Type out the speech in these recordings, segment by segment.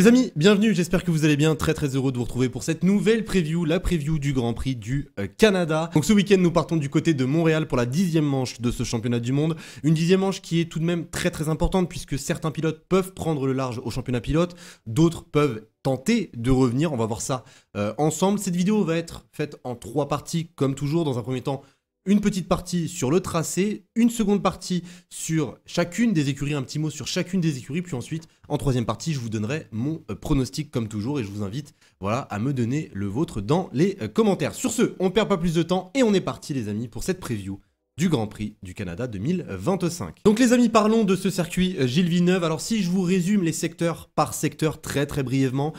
Les amis, bienvenue, j'espère que vous allez bien, très heureux de vous retrouver pour cette nouvelle preview, la preview du Grand Prix du Canada. Donc ce week-end nous partons du côté de Montréal pour la 10e manche de ce championnat du monde. Une 10e manche qui est tout de même très importante puisque certains pilotes peuvent prendre le large au championnat pilote, d'autres peuvent tenter de revenir, on va voir ça ensemble. Cette vidéo va être faite en 3 parties comme toujours. Dans un premier temps, une petite partie sur le tracé, une seconde partie sur chacune des écuries, un petit mot sur chacune des écuries, puis ensuite, en troisième partie, je vous donnerai mon pronostic comme toujours et je vous invite voilà, à me donner le vôtre dans les commentaires. Sur ce, on ne perd pas plus de temps et on est parti les amis pour cette preview du Grand Prix du Canada 2025. Donc les amis, parlons de ce circuit Gilles Villeneuve. Alors si je vous résume les secteurs par secteur très brièvement,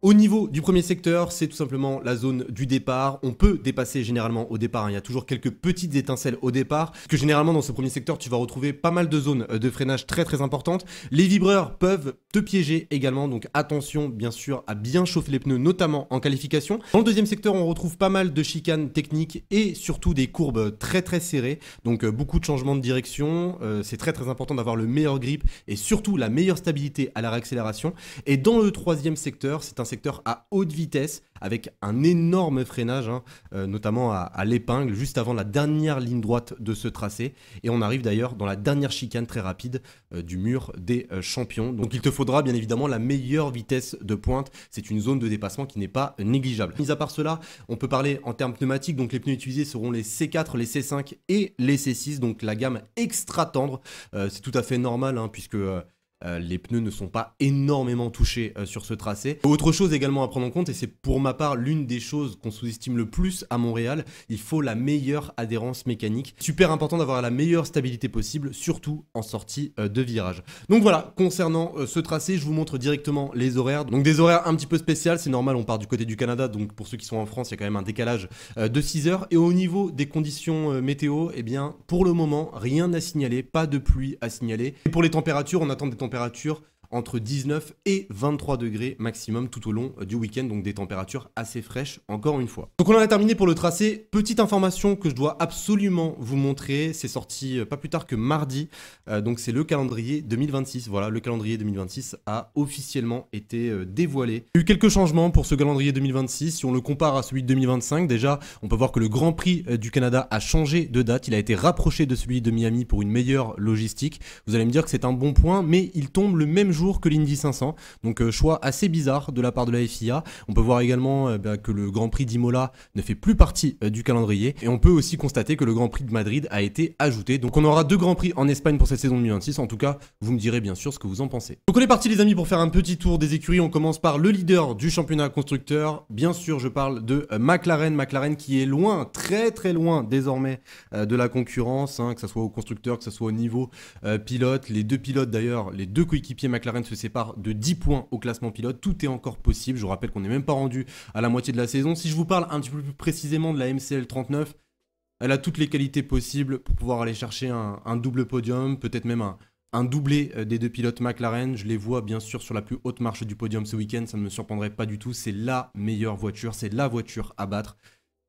au niveau du premier secteur, c'est tout simplement la zone du départ. On peut dépasser généralement au départ, hein. Il y a toujours quelques petites étincelles au départ. Parce que généralement dans ce premier secteur, tu vas retrouver pas mal de zones de freinage très importantes. Les vibreurs peuvent te piéger également, donc attention bien sûr à bien chauffer les pneus, notamment en qualification. Dans le deuxième secteur, on retrouve pas mal de chicanes techniques et surtout des courbes très serrées. Donc beaucoup de changements de direction. C'est très important d'avoir le meilleur grip et surtout la meilleure stabilité à la réaccélération. Et dans le troisième secteur, c'est un secteur à haute vitesse avec un énorme freinage, hein, notamment à l'épingle, juste avant la dernière ligne droite de ce tracé. Et on arrive d'ailleurs dans la dernière chicane très rapide du mur des champions. Donc il te faudra bien évidemment la meilleure vitesse de pointe. C'est une zone de dépassement qui n'est pas négligeable. Mis à part cela, on peut parler en termes pneumatiques. Donc les pneus utilisés seront les C4, les C5 et les C6. Donc la gamme extra tendre. C'est tout à fait normal, hein, puisque les pneus ne sont pas énormément touchés sur ce tracé. Autre chose également à prendre en compte, et c'est pour ma part l'une des choses qu'on sous-estime le plus à Montréal, il faut la meilleure adhérence mécanique. Super important d'avoir la meilleure stabilité possible, surtout en sortie de virage. Donc voilà, concernant ce tracé, je vous montre directement les horaires. Donc des horaires un petit peu spéciaux, c'est normal, on part du côté du Canada, donc pour ceux qui sont en France, il y a quand même un décalage de 6 heures. Et au niveau des conditions météo, eh bien pour le moment, rien à signaler, pas de pluie à signaler. Et pour les températures, on attend des températures entre 19 et 23 degrés maximum tout au long du week-end, donc des températures assez fraîches encore une fois. Donc on en a terminé pour le tracé. Petite information que je dois absolument vous montrer, c'est sorti pas plus tard que mardi, donc c'est le calendrier 2026. Voilà, le calendrier 2026 a officiellement été dévoilé. Il y a eu quelques changements pour ce calendrier 2026, si on le compare à celui de 2025, déjà on peut voir que le Grand Prix du Canada a changé de date, il a été rapproché de celui de Miami pour une meilleure logistique. Vous allez me dire que c'est un bon point, mais il tombe le même jour que l'Indy 500, donc choix assez bizarre de la part de la FIA. On peut voir également que le Grand Prix d'Imola ne fait plus partie du calendrier, et on peut aussi constater que le Grand Prix de Madrid a été ajouté. Donc on aura 2 Grands Prix en Espagne pour cette saison 2026, en tout cas vous me direz bien sûr ce que vous en pensez. Donc on est parti les amis pour faire un petit tour des écuries. On commence par le leader du championnat constructeur, bien sûr je parle de McLaren qui est loin, très loin désormais de la concurrence, hein, que ce soit au constructeur, que ce soit au niveau pilote. Les 2 pilotes d'ailleurs, les 2 coéquipiers McLaren se séparent de 10 points au classement pilote. Tout est encore possible. Je vous rappelle qu'on n'est même pas rendu à la moitié de la saison. Si je vous parle un petit peu plus précisément de la MCL 39, elle a toutes les qualités possibles pour pouvoir aller chercher un double podium, peut-être même un doublé des 2 pilotes McLaren. Je les vois bien sûr sur la plus haute marche du podium ce week-end. Ça ne me surprendrait pas du tout. C'est la meilleure voiture. C'est la voiture à battre.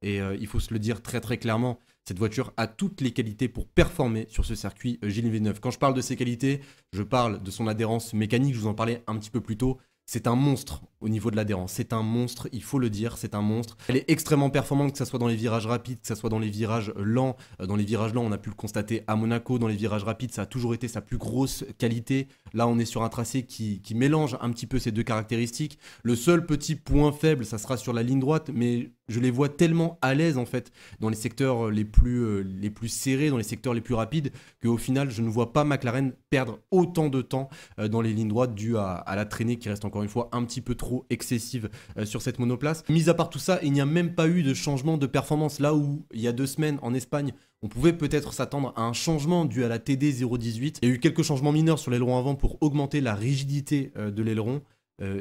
Et il faut se le dire très clairement, cette voiture a toutes les qualités pour performer sur ce circuit Gilles Villeneuve. Quand je parle de ses qualités, je parle de son adhérence mécanique, je vous en parlais un petit peu plus tôt. C'est un monstre au niveau de l'adhérence, c'est un monstre, il faut le dire, c'est un monstre. Elle est extrêmement performante, que ce soit dans les virages rapides, que ce soit dans les virages lents. Dans les virages lents, on a pu le constater à Monaco, dans les virages rapides, ça a toujours été sa plus grosse qualité. Là, on est sur un tracé qui mélange un petit peu ces 2 caractéristiques. Le seul petit point faible, ça sera sur la ligne droite, mais je les vois tellement à l'aise en fait dans les secteurs les plus serrés, dans les secteurs les plus rapides, qu'au final, je ne vois pas McLaren perdre autant de temps dans les lignes droites dû à la traînée qui reste encore une fois un petit peu trop excessive sur cette monoplace. Mis à part tout ça, il n'y a même pas eu de changement de performance. Là où il y a 2 semaines en Espagne, on pouvait peut-être s'attendre à un changement dû à la TD 018. Il y a eu quelques changements mineurs sur l'aileron avant pour augmenter la rigidité de l'aileron.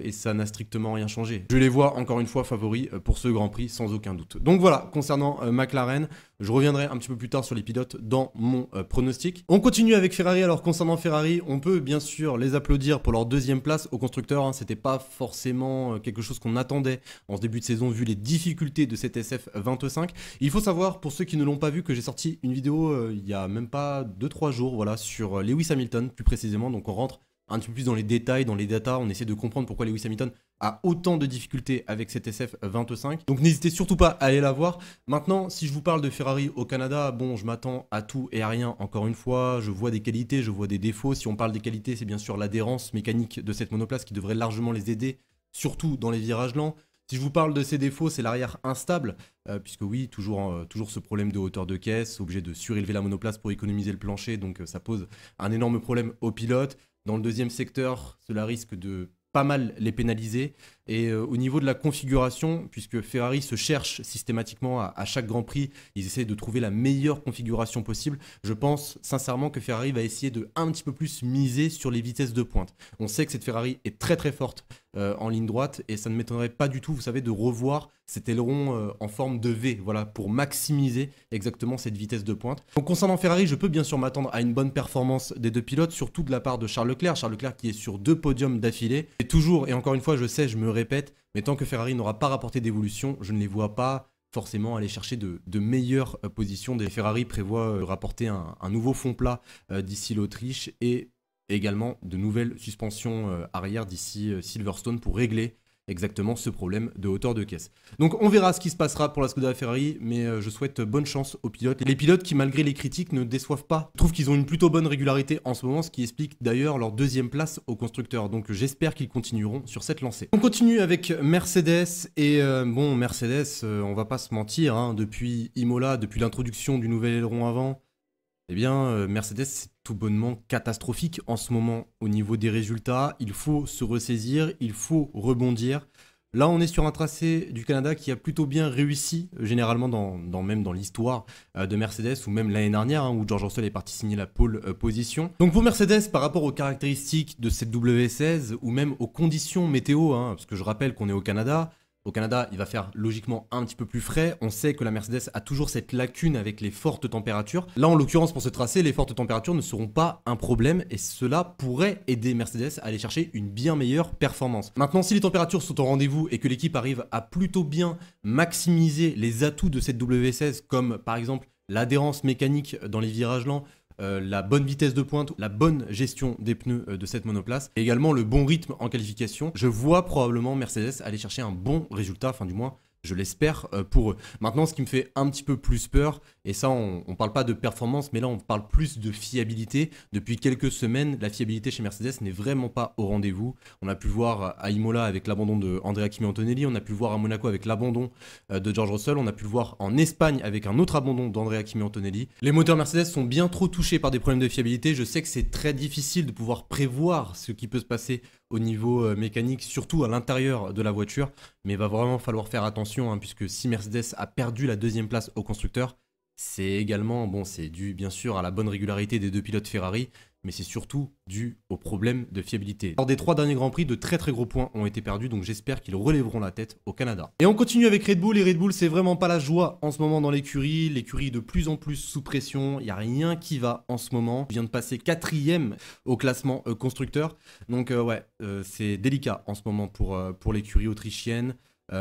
Et ça n'a strictement rien changé. Je les vois encore une fois favoris pour ce Grand Prix sans aucun doute. Donc voilà, concernant McLaren, je reviendrai un petit peu plus tard sur les pilotes dans mon pronostic. On continue avec Ferrari. Alors concernant Ferrari, on peut bien sûr les applaudir pour leur 2e place au constructeur, hein. C'était pas forcément quelque chose qu'on attendait en ce début de saison vu les difficultés de cette SF25. Il faut savoir, pour ceux qui ne l'ont pas vu, que j'ai sorti une vidéo il y a même pas 2-3 jours, voilà, sur Lewis Hamilton plus précisément. Donc on rentre un petit peu plus dans les détails, dans les datas, on essaie de comprendre pourquoi Lewis Hamilton a autant de difficultés avec cette SF25. Donc n'hésitez surtout pas à aller la voir. Maintenant, si je vous parle de Ferrari au Canada, bon, je m'attends à tout et à rien, encore une fois. Je vois des qualités, je vois des défauts. Si on parle des qualités, c'est bien sûr l'adhérence mécanique de cette monoplace qui devrait largement les aider, surtout dans les virages lents. Si je vous parle de ses défauts, c'est l'arrière instable, puisque oui, toujours ce problème de hauteur de caisse, obligé de surélever la monoplace pour économiser le plancher, donc ça pose un énorme problème aux pilotes. Dans le deuxième secteur, cela risque de pas mal les pénaliser. Et au niveau de la configuration, puisque Ferrari se cherche systématiquement à chaque Grand Prix, ils essaient de trouver la meilleure configuration possible. Je pense sincèrement que Ferrari va essayer de un petit peu plus miser sur les vitesses de pointe. On sait que cette Ferrari est très très forte en ligne droite et ça ne m'étonnerait pas du tout, vous savez, de revoir cet aileron en forme de V, voilà, pour maximiser exactement cette vitesse de pointe. Donc concernant Ferrari, je peux bien sûr m'attendre à une bonne performance des deux pilotes, surtout de la part de Charles Leclerc. Charles Leclerc qui est sur 2 podiums d'affilée. Et toujours, et encore une fois, je sais, je me répète, mais tant que Ferrari n'aura pas rapporté d'évolution, je ne les vois pas forcément aller chercher de meilleures positions. Des Ferrari prévoient rapporter un nouveau fond plat d'ici l'Autriche et également de nouvelles suspensions arrière d'ici Silverstone pour régler exactement ce problème de hauteur de caisse. Donc on verra ce qui se passera pour la Skoda Ferrari, mais je souhaite bonne chance aux pilotes. Les pilotes qui, malgré les critiques, ne déçoivent pas. Je trouve qu'ils ont une plutôt bonne régularité en ce moment, ce qui explique d'ailleurs leur 2e place au constructeur. Donc j'espère qu'ils continueront sur cette lancée. On continue avec Mercedes, et bon, Mercedes, on va pas se mentir, hein, depuis Imola, depuis l'introduction du nouvel aileron avant, eh bien, Mercedes, c'est tout bonnement catastrophique en ce moment au niveau des résultats. Il faut se ressaisir, il faut rebondir. Là, on est sur un tracé du Canada qui a plutôt bien réussi, généralement même dans l'histoire de Mercedes, ou même l'année dernière, hein, où George Russell est parti signer la pole position. Donc pour Mercedes, par rapport aux caractéristiques de cette W16, ou même aux conditions météo, hein, parce que je rappelle qu'on est au Canada, il va faire logiquement un petit peu plus frais. On sait que la Mercedes a toujours cette lacune avec les fortes températures. Là, en l'occurrence, pour ce tracé, les fortes températures ne seront pas un problème et cela pourrait aider Mercedes à aller chercher une bien meilleure performance. Maintenant, si les températures sont au rendez-vous et que l'équipe arrive à plutôt bien maximiser les atouts de cette W16, comme par exemple l'adhérence mécanique dans les virages lents, la bonne vitesse de pointe, la bonne gestion des pneus de cette monoplace, et également le bon rythme en qualification, je vois probablement Mercedes aller chercher un bon résultat, enfin du moins je l'espère pour eux. Maintenant, ce qui me fait un petit peu plus peur, et ça on parle pas de performance, mais là on parle plus de fiabilité. Depuis quelques semaines, la fiabilité chez Mercedes n'est vraiment pas au rendez-vous. On a pu le voir à Imola avec l'abandon de Andrea Kimi Antonelli, on a pu le voir à Monaco avec l'abandon de George Russell, on a pu le voir en Espagne avec un autre abandon d'Andrea Kimi Antonelli. Les moteurs Mercedes sont bien trop touchés par des problèmes de fiabilité. Je sais que c'est très difficile de pouvoir prévoir ce qui peut se passer au niveau mécanique, surtout à l'intérieur de la voiture, mais il va vraiment falloir faire attention, hein, puisque si Mercedes a perdu la 2e place au constructeur, c'est également, bon, c'est dû bien sûr à la bonne régularité des 2 pilotes Ferrari, mais c'est surtout dû au problème de fiabilité. Lors des 3 derniers Grands Prix, de très très gros points ont été perdus, donc j'espère qu'ils relèveront la tête au Canada. Et on continue avec Red Bull, et Red Bull c'est vraiment pas la joie en ce moment dans l'écurie de plus en plus sous pression, il n'y a rien qui va en ce moment. Il vient de passer 4e au classement constructeur, donc ouais, c'est délicat en ce moment pour l'écurie autrichienne.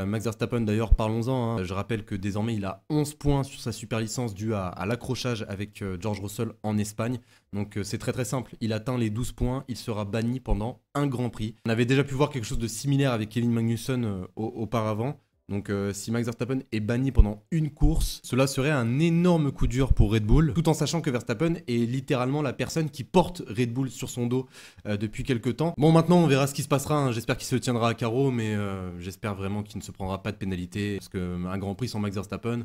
Max Verstappen d'ailleurs, parlons-en, hein. Je rappelle que désormais il a 11 points sur sa super licence due à l'accrochage avec George Russell en Espagne. Donc c'est très très simple, il atteint les 12 points, il sera banni pendant un Grand Prix. On avait déjà pu voir quelque chose de similaire avec Kevin Magnussen auparavant. Donc si Max Verstappen est banni pendant une course, cela serait un énorme coup dur pour Red Bull, tout en sachant que Verstappen est littéralement la personne qui porte Red Bull sur son dos depuis quelques temps. Bon, maintenant on verra ce qui se passera, hein. J'espère qu'il se tiendra à carreau, mais j'espère vraiment qu'il ne se prendra pas de pénalité, parce qu'un Grand Prix sans Max Verstappen,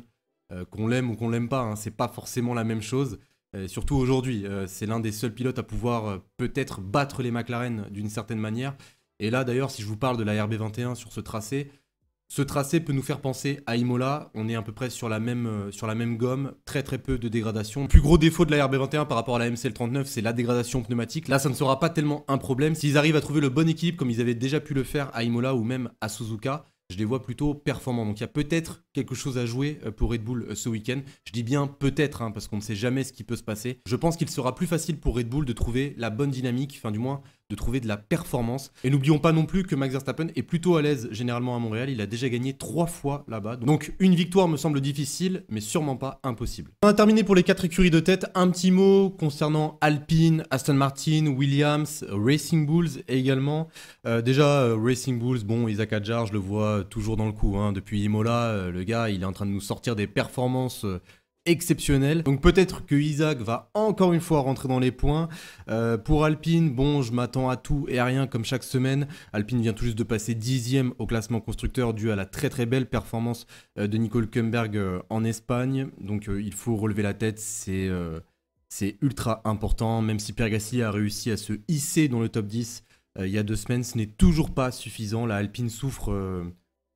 qu'on l'aime ou qu'on l'aime pas, hein, c'est pas forcément la même chose. Surtout aujourd'hui, c'est l'un des seuls pilotes à pouvoir peut-être battre les McLaren d'une certaine manière. Et là d'ailleurs, si je vous parle de la RB21 sur ce tracé peut nous faire penser à Imola. On est à peu près sur la même gomme, très très peu de dégradation. Le plus gros défaut de la RB21 par rapport à la MCL39, c'est la dégradation pneumatique. Là, ça ne sera pas tellement un problème. S'ils arrivent à trouver le bon équilibre, comme ils avaient déjà pu le faire à Imola ou même à Suzuka, je les vois plutôt performants. Donc il y a peut-être quelque chose à jouer pour Red Bull ce week-end. Je dis bien peut-être, hein, parce qu'on ne sait jamais ce qui peut se passer. Je pense qu'il sera plus facile pour Red Bull de trouver la bonne dynamique, enfin du moins de trouver de la performance. Et n'oublions pas non plus que Max Verstappen est plutôt à l'aise généralement à Montréal, il a déjà gagné 3 fois là-bas. Donc une victoire me semble difficile, mais sûrement pas impossible. On a terminé pour les 4 écuries de tête. Un petit mot concernant Alpine, Aston Martin, Williams, Racing Bulls également. Déjà, Racing Bulls, bon, Isaac Hadjar, je le vois toujours dans le coup. Hein. Depuis Imola, le gars, il est en train de nous sortir des performances exceptionnelles. Donc peut-être que Isaac va encore une fois rentrer dans les points. Pour Alpine, bon, je m'attends à tout et à rien comme chaque semaine. Alpine vient tout juste de passer 10e au classement constructeur dû à la très très belle performance de Nico Hülkenberg en Espagne. Donc il faut relever la tête, c'est ultra important. Même si Pierre Gasly a réussi à se hisser dans le top 10 il y a 2 semaines, ce n'est toujours pas suffisant. La Alpine souffre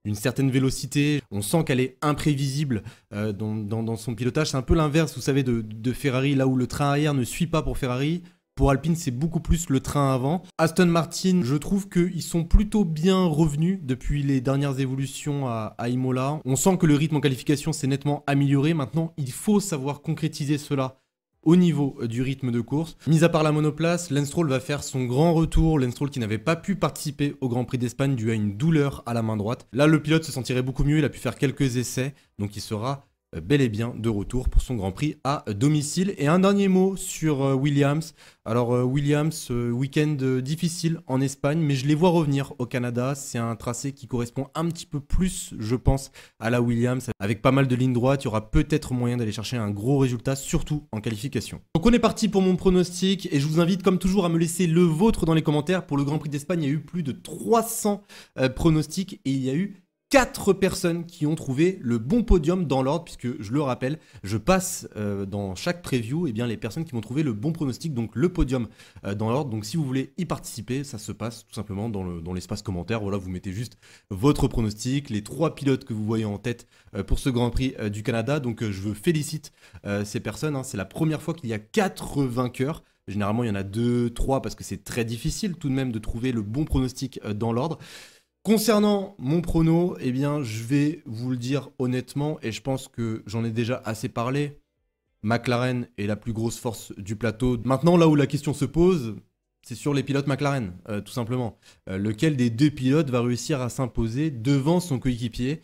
d'une certaine vélocité, on sent qu'elle est imprévisible dans son pilotage. C'est un peu l'inverse, vous savez, de Ferrari, là où le train arrière ne suit pas pour Ferrari. Pour Alpine, c'est beaucoup plus le train avant. Aston Martin, je trouve qu'ils sont plutôt bien revenus depuis les dernières évolutions à Imola. On sent que le rythme en qualification s'est nettement amélioré. Maintenant, il faut savoir concrétiser cela au niveau du rythme de course. Mis à part la monoplace, Lance Stroll va faire son grand retour. Lance Stroll qui n'avait pas pu participer au Grand Prix d'Espagne dû à une douleur à la main droite. Là, le pilote se sentirait beaucoup mieux, il a pu faire quelques essais, donc il sera bel et bien de retour pour son Grand Prix à domicile. Et un dernier mot sur Williams. Alors Williams, week-end difficile en Espagne, mais je les vois revenir au Canada. C'est un tracé qui correspond un petit peu plus, je pense, à la Williams. Avec pas mal de lignes droites, il y aura peut-être moyen d'aller chercher un gros résultat, surtout en qualification. Donc on est parti pour mon pronostic et je vous invite comme toujours à me laisser le vôtre dans les commentaires. Pour le Grand Prix d'Espagne, il y a eu plus de 300 pronostics et il y a eu 4 personnes qui ont trouvé le bon podium dans l'ordre, puisque je le rappelle, je passe dans chaque preview les personnes qui vont trouver le bon pronostic, donc le podium dans l'ordre. Donc si vous voulez y participer, ça se passe tout simplement dans l'espace commentaire. Voilà, vous mettez juste votre pronostic, les 3 pilotes que vous voyez en tête pour ce Grand Prix du Canada. Donc je veux félicite ces personnes, hein. C'est la première fois qu'il y a 4 vainqueurs. Généralement, il y en a 2, 3, parce que c'est très difficile tout de même de trouver le bon pronostic dans l'ordre. Concernant mon prono, je vais vous le dire honnêtement, et je pense que j'en ai déjà assez parlé. McLaren est la plus grosse force du plateau. Maintenant, là où la question se pose, c'est sur les pilotes McLaren, tout simplement. Lequel des 2 pilotes va réussir à s'imposer devant son coéquipier ?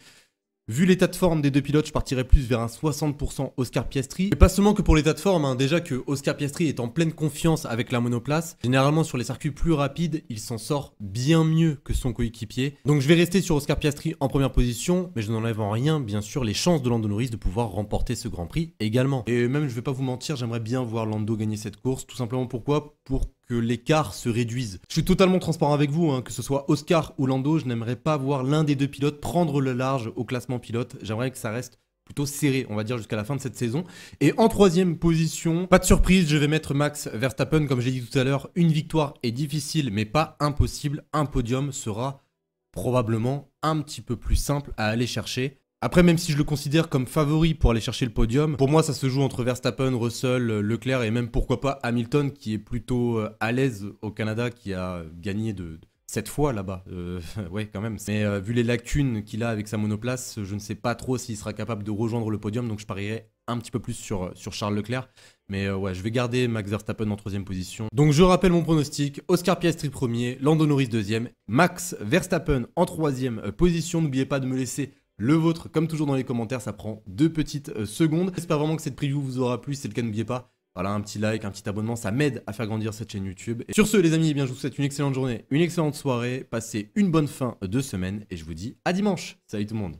Vu l'état de forme des 2 pilotes, je partirais plus vers un 60% Oscar Piastri. Et pas seulement que pour l'état de forme, hein. Déjà que Oscar Piastri est en pleine confiance avec la monoplace. Généralement sur les circuits plus rapides, il s'en sort bien mieux que son coéquipier. Donc je vais rester sur Oscar Piastri en première position, mais je n'enlève en rien, bien sûr, les chances de Lando Norris de pouvoir remporter ce Grand Prix également. Et même, je vais pas vous mentir, j'aimerais bien voir Lando gagner cette course. Tout simplement pourquoi ? Pour que l'écart se réduise. Je suis totalement transparent avec vous, hein, que ce soit Oscar ou Lando, je n'aimerais pas voir l'un des 2 pilotes prendre le large au classement pilote. J'aimerais que ça reste plutôt serré, on va dire, jusqu'à la fin de cette saison. Et en 3e position, pas de surprise, je vais mettre Max Verstappen, comme j'ai dit tout à l'heure. Une victoire est difficile, mais pas impossible. Un podium sera probablement un petit peu plus simple à aller chercher. Après, même si je le considère comme favori pour aller chercher le podium, pour moi ça se joue entre Verstappen, Russell, Leclerc et même pourquoi pas Hamilton qui est plutôt à l'aise au Canada, qui a gagné 7 fois là-bas. Ouais, quand même. Mais vu les lacunes qu'il a avec sa monoplace, je ne sais pas trop s'il sera capable de rejoindre le podium, donc je parierais un petit peu plus sur Charles Leclerc. Mais ouais, je vais garder Max Verstappen en 3e position. Donc je rappelle mon pronostic, Oscar Piastri 1er, Lando Norris 2e, Max Verstappen en 3e position. N'oubliez pas de me laisser le vôtre, comme toujours dans les commentaires, ça prend 2 petites secondes. J'espère vraiment que cette preview vous aura plu, si c'est le cas, n'oubliez pas, voilà, un petit like, un petit abonnement, ça m'aide à faire grandir cette chaîne YouTube. Et sur ce les amis, je vous souhaite une excellente journée, une excellente soirée, passez une bonne fin de semaine, et je vous dis à dimanche. Salut tout le monde.